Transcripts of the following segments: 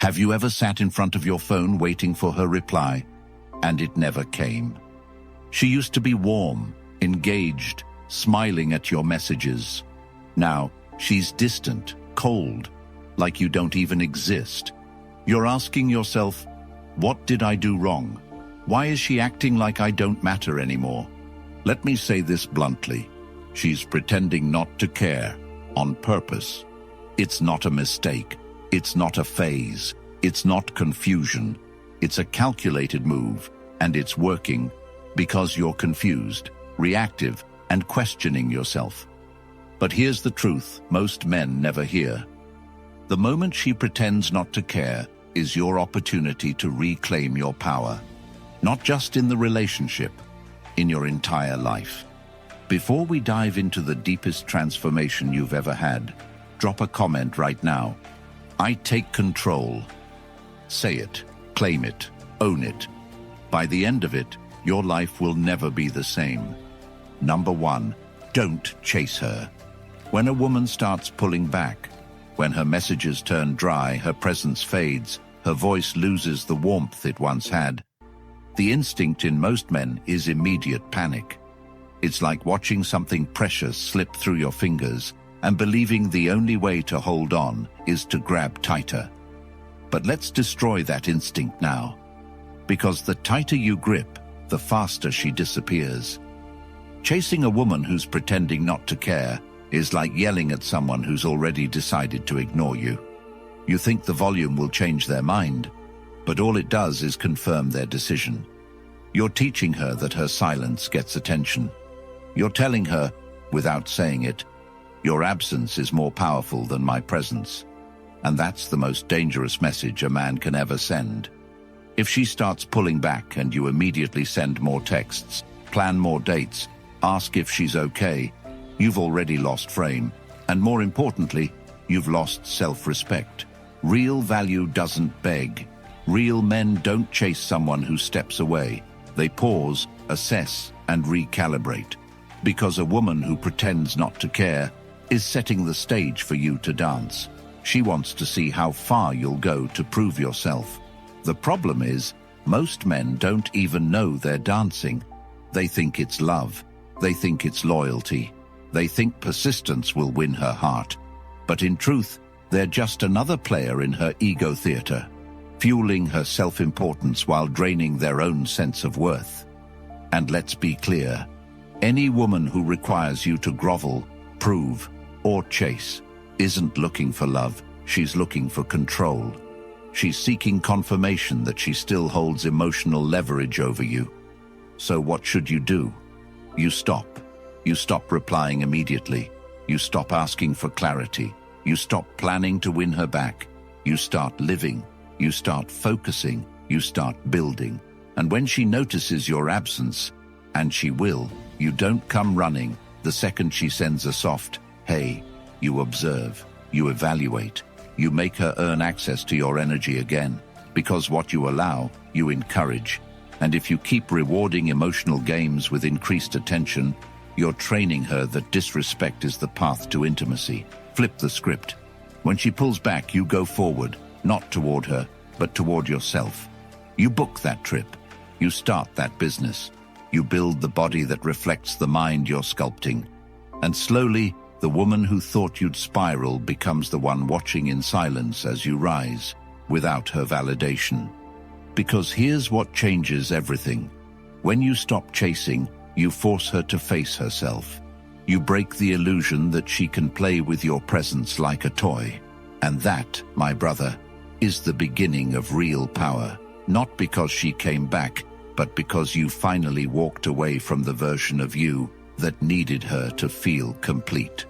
Have you ever sat in front of your phone waiting for her reply, and it never came? She used to be warm, engaged, smiling at your messages. Now, she's distant, cold, like you don't even exist. You're asking yourself, what did I do wrong? Why is she acting like I don't matter anymore? Let me say this bluntly. She's pretending not to care, on purpose. It's not a mistake. It's not a phase. It's not confusion. It's a calculated move, and it's working because you're confused, reactive, and questioning yourself. But here's the truth most men never hear. The moment she pretends not to care is your opportunity to reclaim your power, not just in the relationship, in your entire life. Before we dive into the deepest transformation you've ever had, drop a comment right now. I take control. Say it, claim it, own it. By the end of it, your life will never be the same. Number 1, don't chase her. When a woman starts pulling back, when her messages turn dry, her presence fades, her voice loses the warmth it once had, the instinct in most men is immediate panic. It's like watching something precious slip through your fingers and believing the only way to hold on is to grab tighter. But let's destroy that instinct now, because the tighter you grip, the faster she disappears. Chasing a woman who's pretending not to care is like yelling at someone who's already decided to ignore you. You think the volume will change their mind, but all it does is confirm their decision. You're teaching her that her silence gets attention. You're telling her, without saying it, your absence is more powerful than my presence. And that's the most dangerous message a man can ever send. If she starts pulling back and you immediately send more texts, plan more dates, ask if she's okay, you've already lost frame. And more importantly, you've lost self-respect. Real value doesn't beg. Real men don't chase someone who steps away. They pause, assess, and recalibrate. Because a woman who pretends not to care is setting the stage for you to dance. She wants to see how far you'll go to prove yourself. The problem is, most men don't even know they're dancing. They think it's love. They think it's loyalty. They think persistence will win her heart. But in truth, they're just another player in her ego theater, fueling her self-importance while draining their own sense of worth. And let's be clear, any woman who requires you to grovel, prove, or chase isn't looking for love, she's looking for control. She's seeking confirmation that she still holds emotional leverage over you. So what should you do? You stop. You stop replying immediately. You stop asking for clarity. You stop planning to win her back. You start living. You start focusing. You start building. And when she notices your absence, and she will, you don't come running. The second she sends a soft, hey, you observe, you evaluate, you make her earn access to your energy again. Because what you allow, you encourage. And if you keep rewarding emotional games with increased attention, you're training her that disrespect is the path to intimacy. Flip the script. When she pulls back, you go forward, not toward her, but toward yourself. You book that trip. You start that business. You build the body that reflects the mind you're sculpting. And slowly, the woman who thought you'd spiral becomes the one watching in silence as you rise, without her validation. Because here's what changes everything. When you stop chasing, you force her to face herself. You break the illusion that she can play with your presence like a toy. And that, my brother, is the beginning of real power. Not because she came back, but because you finally walked away from the version of you that needed her to feel complete.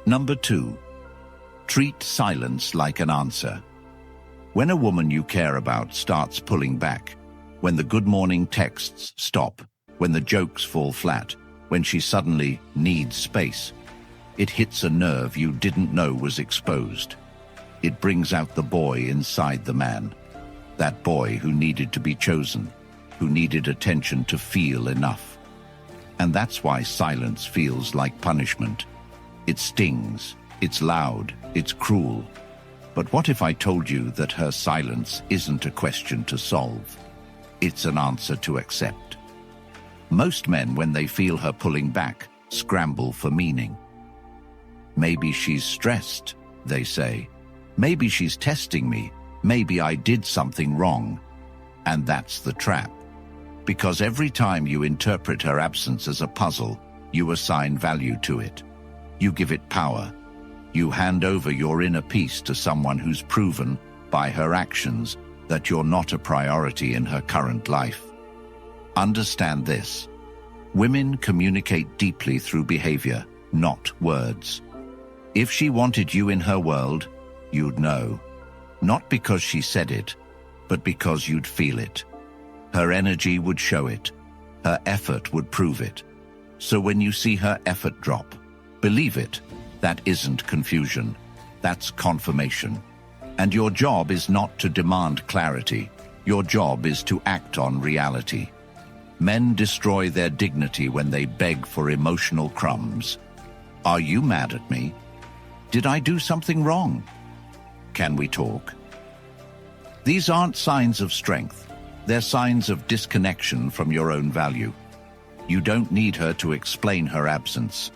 Number 2, treat silence like an answer. When a woman you care about starts pulling back, when the good morning texts stop, when the jokes fall flat, when she suddenly needs space, it hits a nerve you didn't know was exposed. It brings out the boy inside the man. That boy who needed to be chosen, who needed attention to feel enough. And that's why silence feels like punishment. It stings, it's loud, it's cruel. But what if I told you that her silence isn't a question to solve? It's an answer to accept. Most men, when they feel her pulling back, scramble for meaning. Maybe she's stressed, they say. Maybe she's testing me. Maybe I did something wrong. And that's the trap. Because every time you interpret her absence as a puzzle, you assign value to it. You give it power. You hand over your inner peace to someone who's proven, by her actions, that you're not a priority in her current life. Understand this. Women communicate deeply through behavior, not words. If she wanted you in her world, you'd know. Not because she said it, but because you'd feel it. Her energy would show it. Her effort would prove it. So when you see her effort drop, believe it. That isn't confusion. That's confirmation. And your job is not to demand clarity. Your job is to act on reality. Men destroy their dignity when they beg for emotional crumbs. Are you mad at me? Did I do something wrong? Can we talk? These aren't signs of strength. They're signs of disconnection from your own value. You don't need her to explain her absence.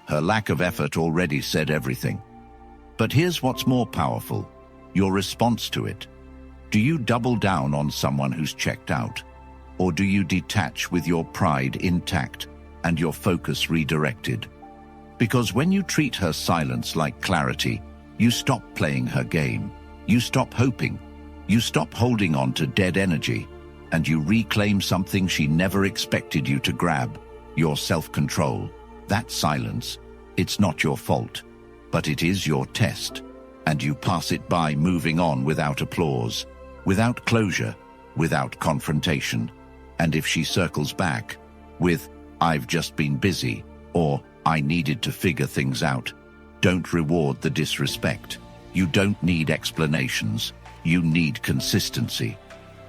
Her lack of effort already said everything. But here's what's more powerful: your response to it. Do you double down on someone who's checked out? Or do you detach with your pride intact and your focus redirected? Because when you treat her silence like clarity, you stop playing her game. You stop hoping. You stop holding on to dead energy, and you reclaim something she never expected you to grab: your self-control. That silence, it's not your fault, but it is your test, and you pass it by, moving on without applause, without closure, without confrontation. And if she circles back with, "I've just been busy," or "I needed to figure things out," don't reward the disrespect. You don't need explanations. You need consistency.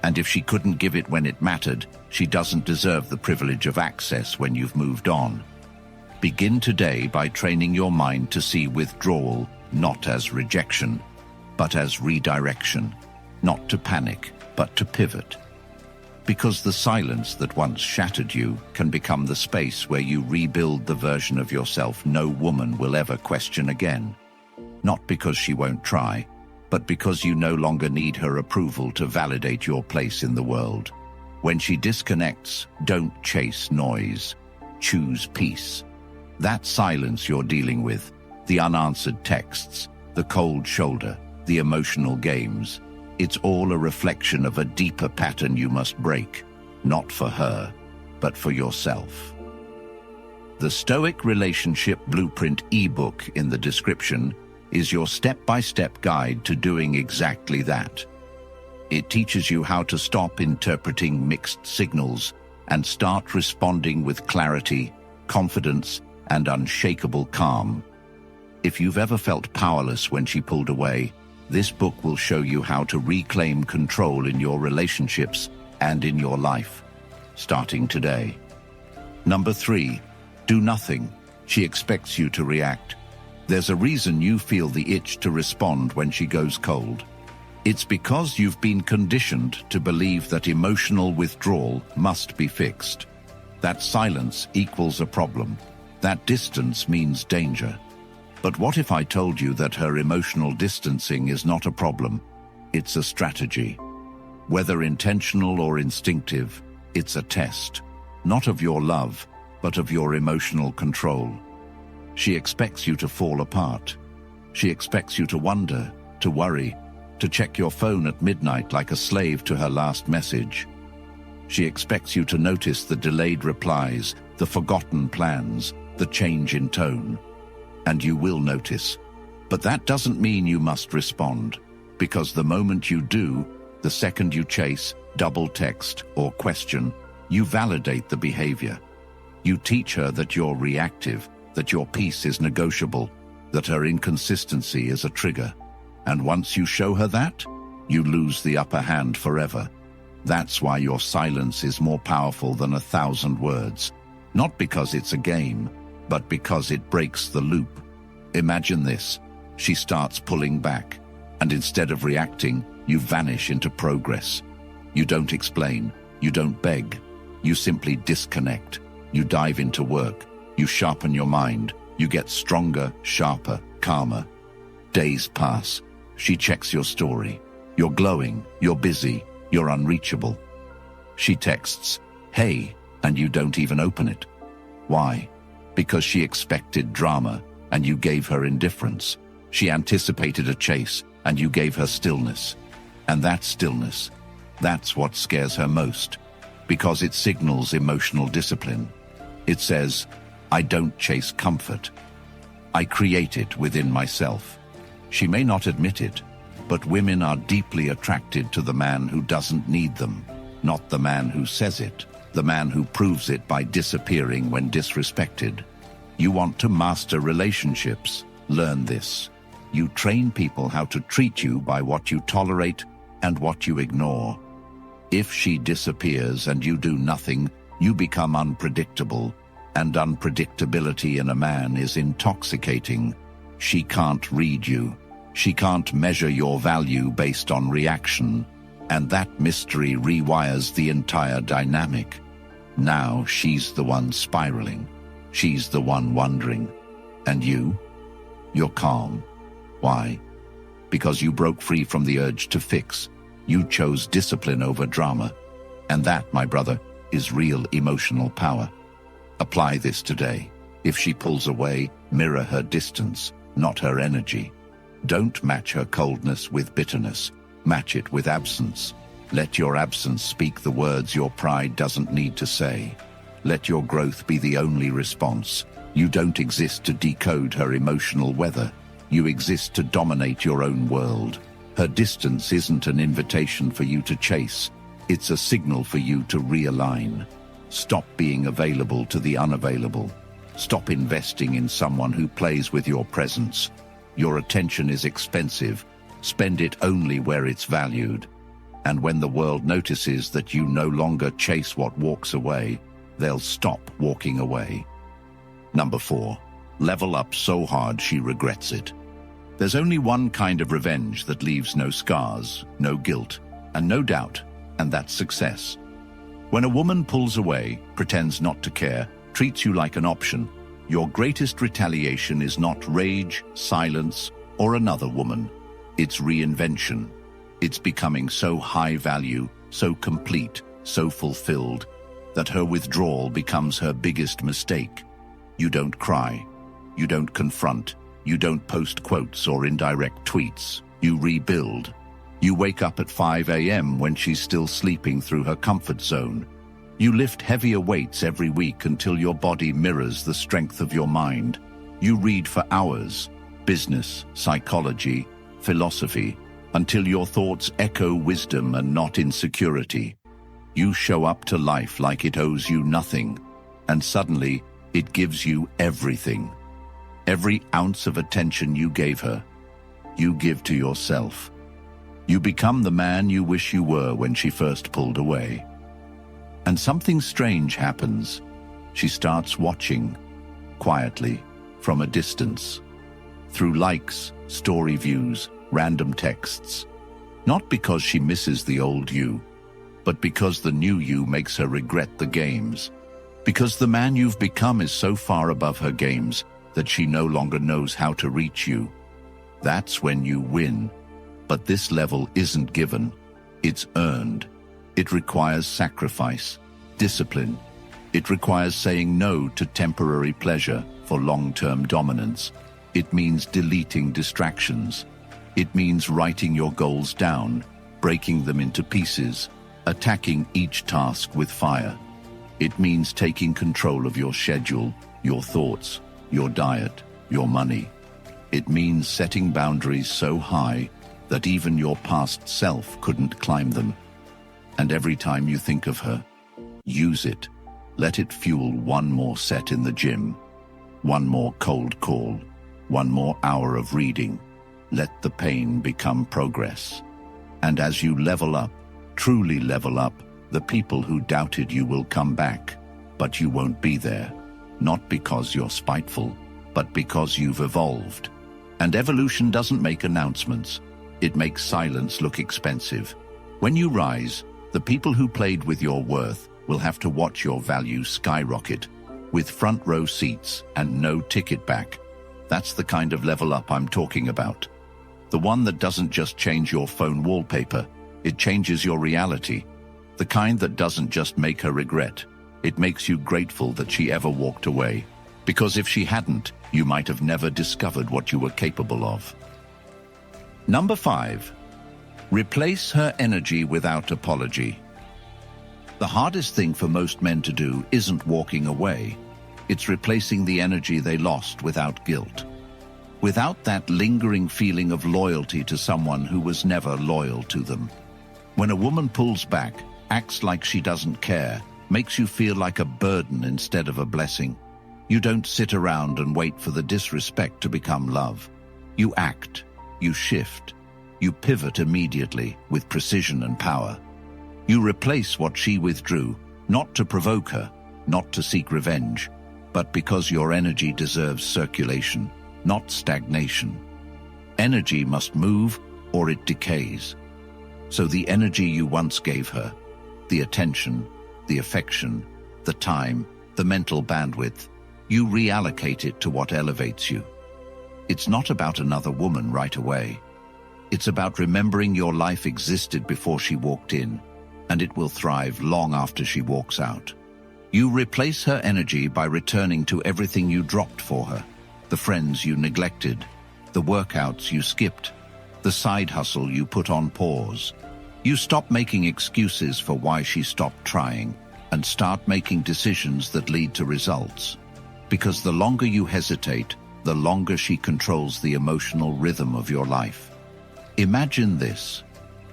And if she couldn't give it when it mattered, she doesn't deserve the privilege of access when you've moved on. Begin today by training your mind to see withdrawal not as rejection, but as redirection. Not to panic, but to pivot. Because the silence that once shattered you can become the space where you rebuild the version of yourself no woman will ever question again. Not because she won't try, but because you no longer need her approval to validate your place in the world. When she disconnects, don't chase noise. Choose peace. That silence you're dealing with, the unanswered texts, the cold shoulder, the emotional games, it's all a reflection of a deeper pattern you must break, not for her, but for yourself. The Stoic Relationship Blueprint ebook in the description is your step-by-step guide to doing exactly that. It teaches you how to stop interpreting mixed signals and start responding with clarity, confidence, and unshakable calm. If you've ever felt powerless when she pulled away, this book will show you how to reclaim control in your relationships and in your life, starting today. Number 3, do nothing. She expects you to react. There's a reason you feel the itch to respond when she goes cold. It's because you've been conditioned to believe that emotional withdrawal must be fixed. That silence equals a problem. That distance means danger. But what if I told you that her emotional distancing is not a problem? It's a strategy. Whether intentional or instinctive, it's a test, not of your love, but of your emotional control. She expects you to fall apart. She expects you to wonder, to worry, to check your phone at midnight like a slave to her last message. She expects you to notice the delayed replies, the forgotten plans, the change in tone. And you will notice. But that doesn't mean you must respond, because the moment you do, the second you chase, double text, or question, you validate the behavior. You teach her that you're reactive, that your peace is negotiable, that her inconsistency is a trigger. And once you show her that, you lose the upper hand forever. That's why your silence is more powerful than 1,000 words. Not because it's a game, but because it breaks the loop. Imagine this. She starts pulling back. And instead of reacting, you vanish into progress. You don't explain, you don't beg, you simply disconnect. You dive into work, you sharpen your mind, you get stronger, sharper, calmer. Days pass, she checks your story. You're glowing, you're busy, you're unreachable. She texts, "Hey," and you don't even open it. Why? Because she expected drama, and you gave her indifference. She anticipated a chase, and you gave her stillness. And that stillness, that's what scares her most, because it signals emotional discipline. It says, I don't chase comfort. I create it within myself. She may not admit it, but women are deeply attracted to the man who doesn't need them, not the man who says it, the man who proves it by disappearing when disrespected. You want to master relationships? Learn this. You train people how to treat you by what you tolerate and what you ignore. If she disappears and you do nothing, you become unpredictable, and unpredictability in a man is intoxicating. She can't read you. She can't measure your value based on reaction, and that mystery rewires the entire dynamic. Now she's the one spiraling. She's the one wondering. And you? You're calm. Why? Because you broke free from the urge to fix. You chose discipline over drama. And that, my brother, is real emotional power. Apply this today. If she pulls away, mirror her distance, not her energy. Don't match her coldness with bitterness. Match it with absence. Let your absence speak the words your pride doesn't need to say. Let your growth be the only response. You don't exist to decode her emotional weather. You exist to dominate your own world. Her distance isn't an invitation for you to chase. It's a signal for you to realign. Stop being available to the unavailable. Stop investing in someone who plays with your presence. Your attention is expensive. Spend it only where it's valued. And when the world notices that you no longer chase what walks away, they'll stop walking away. Number 4, level up so hard she regrets it. There's only one kind of revenge that leaves no scars, no guilt, and no doubt, and that's success. When a woman pulls away, pretends not to care, treats you like an option, your greatest retaliation is not rage, silence, or another woman. It's reinvention. It's becoming so high value, so complete, so fulfilled, that her withdrawal becomes her biggest mistake. You don't cry. You don't confront. You don't post quotes or indirect tweets. You rebuild. You wake up at 5 a.m. when she's still sleeping through her comfort zone. You lift heavier weights every week until your body mirrors the strength of your mind. You read for hours, business, psychology, philosophy, until your thoughts echo wisdom and not insecurity. You show up to life like it owes you nothing, and suddenly it gives you everything. Every ounce of attention you gave her, you give to yourself. You become the man you wish you were when she first pulled away. And something strange happens. She starts watching, quietly, from a distance. Through likes, story views, random texts. Not because she misses the old you, but because the new you makes her regret the games. Because the man you've become is so far above her games that she no longer knows how to reach you. That's when you win. But this level isn't given. It's earned. It requires sacrifice, discipline. It requires saying no to temporary pleasure for long-term dominance. It means deleting distractions. It means writing your goals down, breaking them into pieces, attacking each task with fire. It means taking control of your schedule, your thoughts, your diet, your money. It means setting boundaries so high that even your past self couldn't climb them. And every time you think of her, use it. Let it fuel one more set in the gym, one more cold call, one more hour of reading. Let the pain become progress. And as you level up, truly level up, the people who doubted you will come back, but you won't be there. Not because you're spiteful, but because you've evolved. And evolution doesn't make announcements. It makes silence look expensive. When you rise, the people who played with your worth will have to watch your value skyrocket, with front row seats and no ticket back. That's the kind of level up I'm talking about. The one that doesn't just change your phone wallpaper, it changes your reality. The kind that doesn't just make her regret, it makes you grateful that she ever walked away. Because if she hadn't, you might have never discovered what you were capable of. Number 5. Replace her energy without apology. The hardest thing for most men to do isn't walking away. It's replacing the energy they lost without guilt. Without that lingering feeling of loyalty to someone who was never loyal to them. When a woman pulls back, acts like she doesn't care, makes you feel like a burden instead of a blessing, you don't sit around and wait for the disrespect to become love. You act, you shift, you pivot immediately with precision and power. You replace what she withdrew, not to provoke her, not to seek revenge, but because your energy deserves circulation, not stagnation. Energy must move or it decays. So the energy you once gave her, the attention, the affection, the time, the mental bandwidth, you reallocate it to what elevates you. It's not about another woman right away. It's about remembering your life existed before she walked in, and it will thrive long after she walks out. You replace her energy by returning to everything you dropped for her, the friends you neglected, the workouts you skipped, the side hustle you put on pause. You stop making excuses for why she stopped trying and start making decisions that lead to results. Because the longer you hesitate, the longer she controls the emotional rhythm of your life. Imagine this.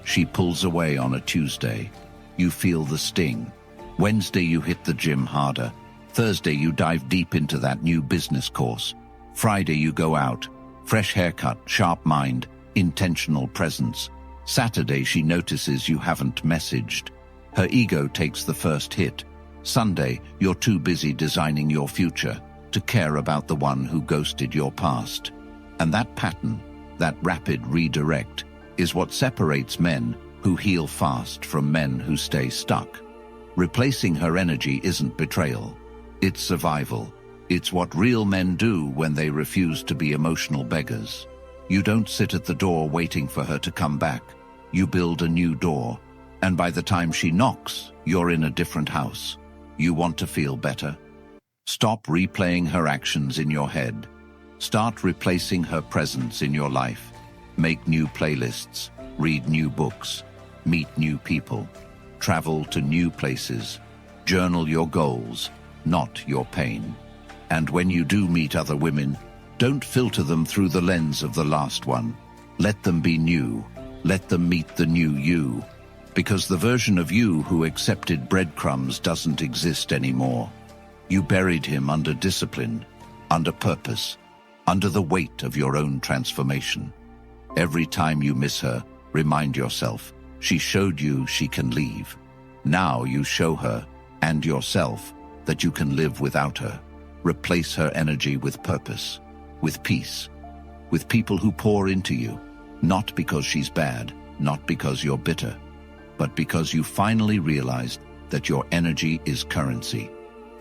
She pulls away on a Tuesday. You feel the sting. Wednesday you hit the gym harder. Thursday you dive deep into that new business course. Friday you go out. Fresh haircut, sharp mind, intentional presence. Saturday she notices you haven't messaged. Her ego takes the first hit. Sunday you're too busy designing your future to care about the one who ghosted your past. And that pattern, that rapid redirect, is what separates men who heal fast from men who stay stuck. Replacing her energy isn't betrayal. It's survival. It's what real men do when they refuse to be emotional beggars. You don't sit at the door waiting for her to come back. You build a new door, and by the time she knocks, you're in a different house. You want to feel better? Stop replaying her actions in your head. Start replacing her presence in your life. Make new playlists, read new books, meet new people, travel to new places, journal your goals, not your pain. And when you do meet other women, don't filter them through the lens of the last one. Let them be new. Let them meet the new you. Because the version of you who accepted breadcrumbs doesn't exist anymore. You buried him under discipline, under purpose, under the weight of your own transformation. Every time you miss her, remind yourself, she showed you she can leave. Now you show her, and yourself, that you can live without her. Replace her energy with purpose, with peace, with people who pour into you, not because she's bad, not because you're bitter, but because you finally realized that your energy is currency,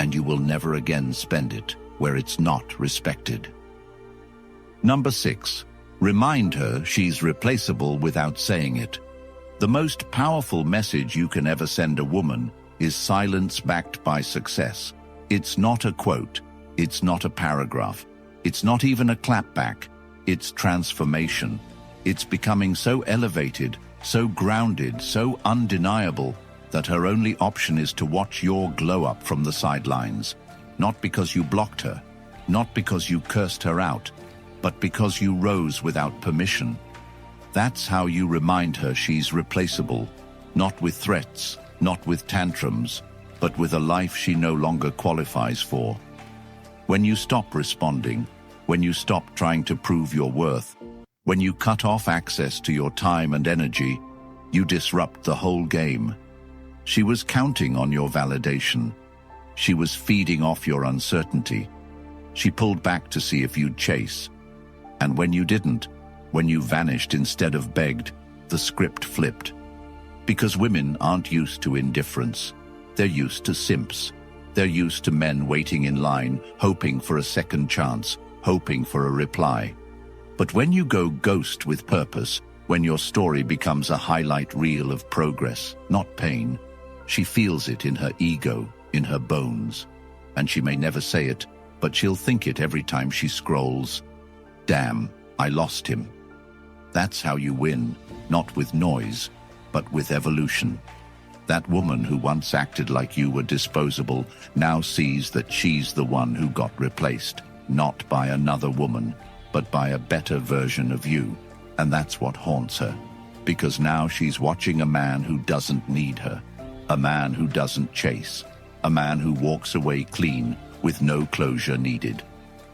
and you will never again spend it where it's not respected. Number 6. Remind her she's replaceable without saying it. The most powerful message you can ever send a woman is silence backed by success. It's not a quote. It's not a paragraph. It's not even a clapback. It's transformation. It's becoming so elevated, so grounded, so undeniable that her only option is to watch your glow up from the sidelines. Not because you blocked her, not because you cursed her out, but because you rose without permission. That's how you remind her she's replaceable, not with threats, not with tantrums, but with a life she no longer qualifies for. When you stop responding, when you stop trying to prove your worth, when you cut off access to your time and energy, you disrupt the whole game. She was counting on your validation. She was feeding off your uncertainty. She pulled back to see if you'd chase. And when you didn't, When you vanished instead of begged, the script flipped. Because women aren't used to indifference. They're used to simps. They're used to men waiting in line, hoping for a second chance, hoping for a reply. But when you go ghost with purpose, when your story becomes a highlight reel of progress, not pain, she feels it in her ego, in her bones. And she may never say it, but she'll think it every time she scrolls. Damn, I lost him. That's how you win, not with noise, but with evolution. That woman who once acted like you were disposable now sees that she's the one who got replaced, not by another woman, but by a better version of you. And that's what haunts her, because now she's watching a man who doesn't need her, a man who doesn't chase, a man who walks away clean with no closure needed.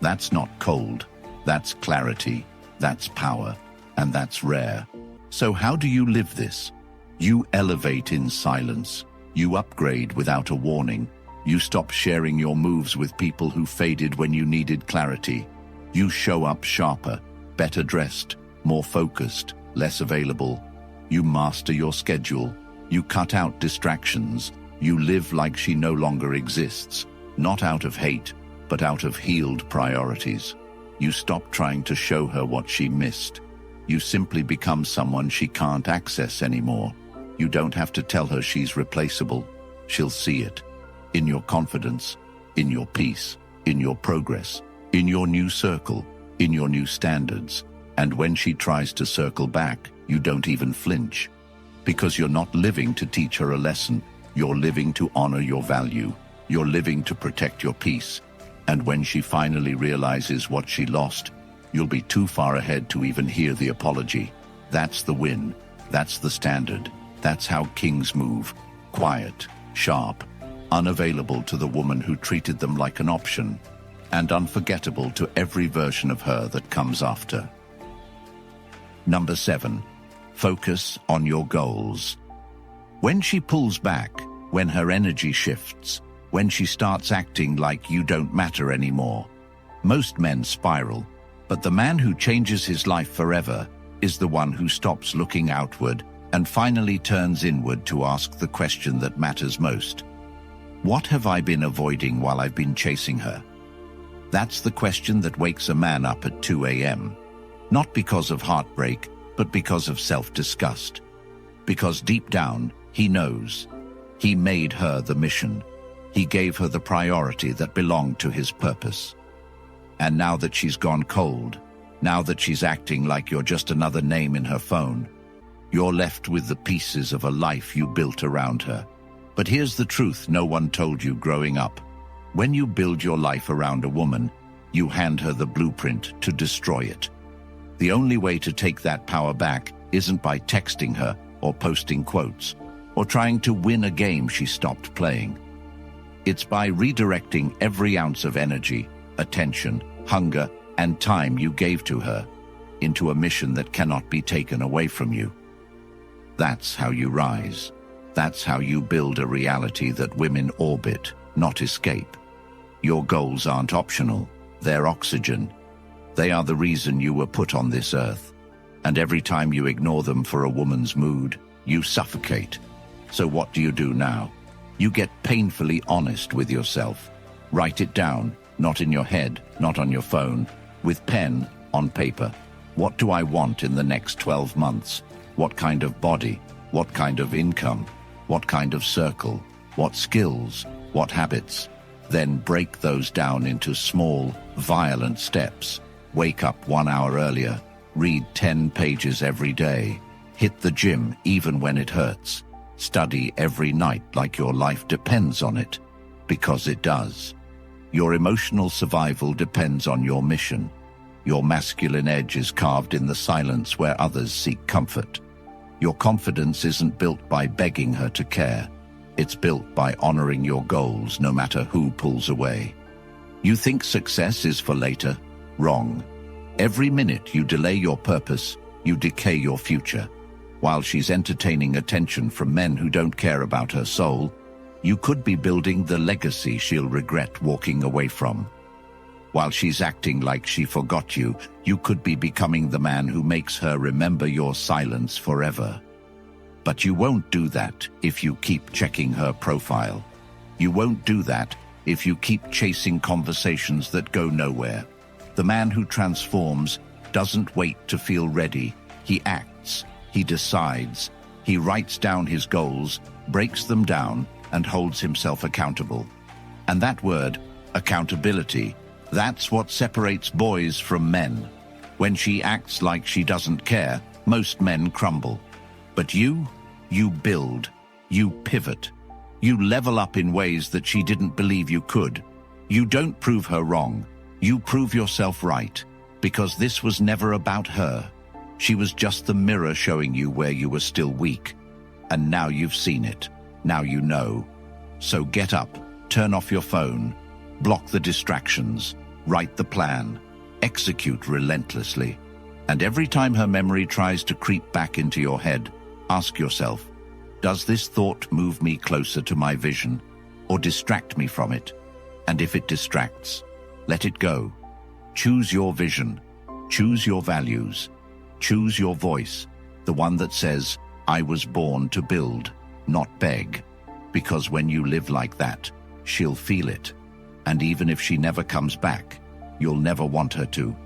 That's not cold, that's clarity, that's power, and that's rare. So how do you live this? You elevate in silence. You upgrade without a warning. You stop sharing your moves with people who faded when you needed clarity. You show up sharper, better dressed, more focused, less available. You master your schedule. You cut out distractions. You live like she no longer exists, not out of hate, but out of healed priorities. You stop trying to show her what she missed. You simply become someone she can't access anymore. You don't have to tell her she's replaceable. She'll see it. In your confidence, in your peace, in your progress, in your new circle, in your new standards. And when she tries to circle back, you don't even flinch. Because you're not living to teach her a lesson. You're living to honor your value. You're living to protect your peace. And when she finally realizes what she lost, you'll be too far ahead to even hear the apology. That's the win. That's the standard. That's how kings move. Quiet, sharp, unavailable to the woman who treated them like an option, and unforgettable to every version of her that comes after. Number 7, focus on your goals. When she pulls back, when her energy shifts, when she starts acting like you don't matter anymore, most men spiral, but the man who changes his life forever is the one who stops looking outward and finally turns inward to ask the question that matters most. What have I been avoiding while I've been chasing her? That's the question that wakes a man up at 2 a.m. Not because of heartbreak, but because of self-disgust. Because deep down, he knows. He made her the mission. He gave her the priority that belonged to his purpose. And now that she's gone cold, now that she's acting like you're just another name in her phone, you're left with the pieces of a life you built around her. But here's the truth no one told you growing up. When you build your life around a woman, you hand her the blueprint to destroy it. The only way to take that power back isn't by texting her or posting quotes or trying to win a game she stopped playing. It's by redirecting every ounce of energy, attention, hunger, and time you gave to her into a mission that cannot be taken away from you. That's how you rise. That's how you build a reality that women orbit, not escape. Your goals aren't optional, they're oxygen. They are the reason you were put on this earth. And every time you ignore them for a woman's mood, you suffocate. So what do you do now? You get painfully honest with yourself. Write it down, not in your head, not on your phone, with pen, on paper. What do I want in the next 12 months? What kind of body? What kind of income? What kind of circle? What skills? What habits? Then break those down into small, violent steps. Wake up 1 hour earlier. Read 10 pages every day. Hit the gym even when it hurts. Study every night like your life depends on it. Because it does. Your emotional survival depends on your mission. Your masculine edge is carved in the silence where others seek comfort. Your confidence isn't built by begging her to care. It's built by honoring your goals no matter who pulls away. You think success is for later? Wrong. Every minute you delay your purpose, you decay your future. While she's entertaining attention from men who don't care about her soul, you could be building the legacy she'll regret walking away from. While she's acting like she forgot you, you could be becoming the man who makes her remember your silence forever. But you won't do that if you keep checking her profile. You won't do that if you keep chasing conversations that go nowhere. The man who transforms doesn't wait to feel ready. He acts, he decides, he writes down his goals, breaks them down, and holds himself accountable. And that word, accountability, that's what separates boys from men. When she acts like she doesn't care, most men crumble. But you build, you pivot. You level up in ways that she didn't believe you could. You don't prove her wrong. You prove yourself right, because this was never about her. She was just the mirror showing you where you were still weak. And now you've seen it. Now you know. So get up, turn off your phone, block the distractions, write the plan, execute relentlessly. And every time her memory tries to creep back into your head, ask yourself, does this thought move me closer to my vision or distract me from it? And if it distracts, let it go. Choose your vision, choose your values, choose your voice, the one that says, I was born to build, not beg. Because when you live like that, she'll feel it. And even if she never comes back, you'll never want her to.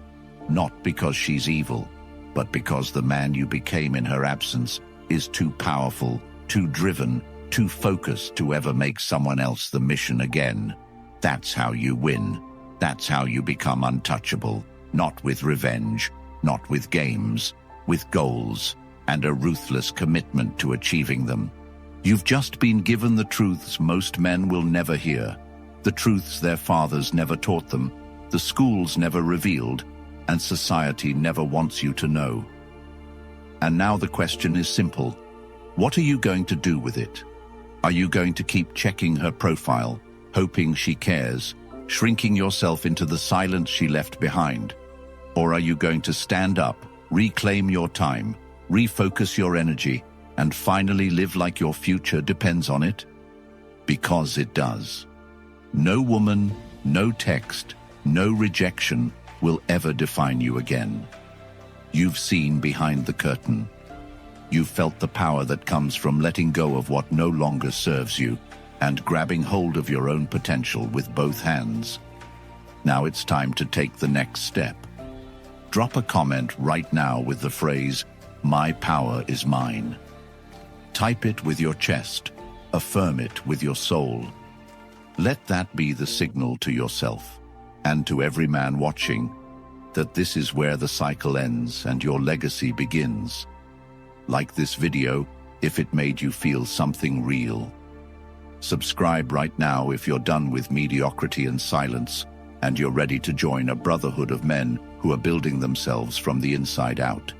Not because she's evil, but because the man you became in her absence is too powerful, too driven, too focused to ever make someone else the mission again. That's how you win. That's how you become untouchable. Not with revenge, not with games, with goals, and a ruthless commitment to achieving them. You've just been given the truths most men will never hear, the truths their fathers never taught them, the schools never revealed, and society never wants you to know. And now the question is simple. What are you going to do with it? Are you going to keep checking her profile, hoping she cares, shrinking yourself into the silence she left behind? Or are you going to stand up, reclaim your time, refocus your energy, and finally live like your future depends on it? Because it does. No woman, no text, no rejection will ever define you again. You've seen behind the curtain. You've felt the power that comes from letting go of what no longer serves you and grabbing hold of your own potential with both hands. Now it's time to take the next step. Drop a comment right now with the phrase, "My power is mine." Type it with your chest. Affirm it with your soul. Let that be the signal to yourself and to every man watching that this is where the cycle ends and your legacy begins. Like this video if it made you feel something real. Subscribe right now if you're done with mediocrity and silence and you're ready to join a brotherhood of men who are building themselves from the inside out.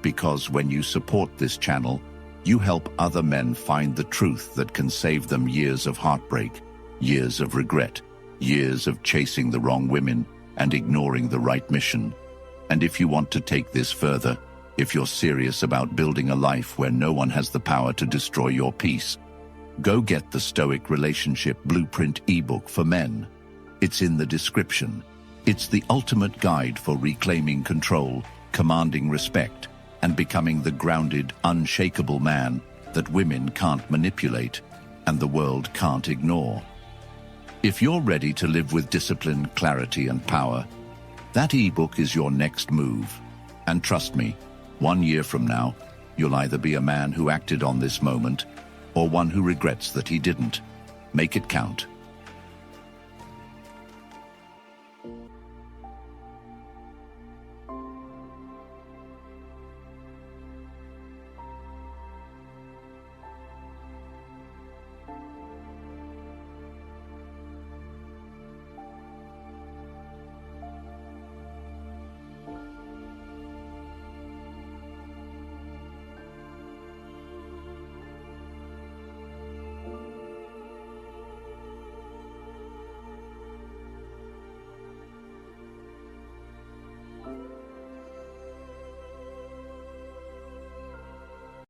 Because when you support this channel, you help other men find the truth that can save them years of heartbreak, years of regret, years of chasing the wrong women and ignoring the right mission. And if you want to take this further, if you're serious about building a life where no one has the power to destroy your peace, go get the Stoic Relationship Blueprint ebook for men. It's in the description. It's the ultimate guide for reclaiming control, commanding respect, and becoming the grounded, unshakable man that women can't manipulate and the world can't ignore. If you're ready to live with discipline, clarity, and power, that ebook is your next move. And trust me, 1 year from now, you'll either be a man who acted on this moment or one who regrets that he didn't. Make it count.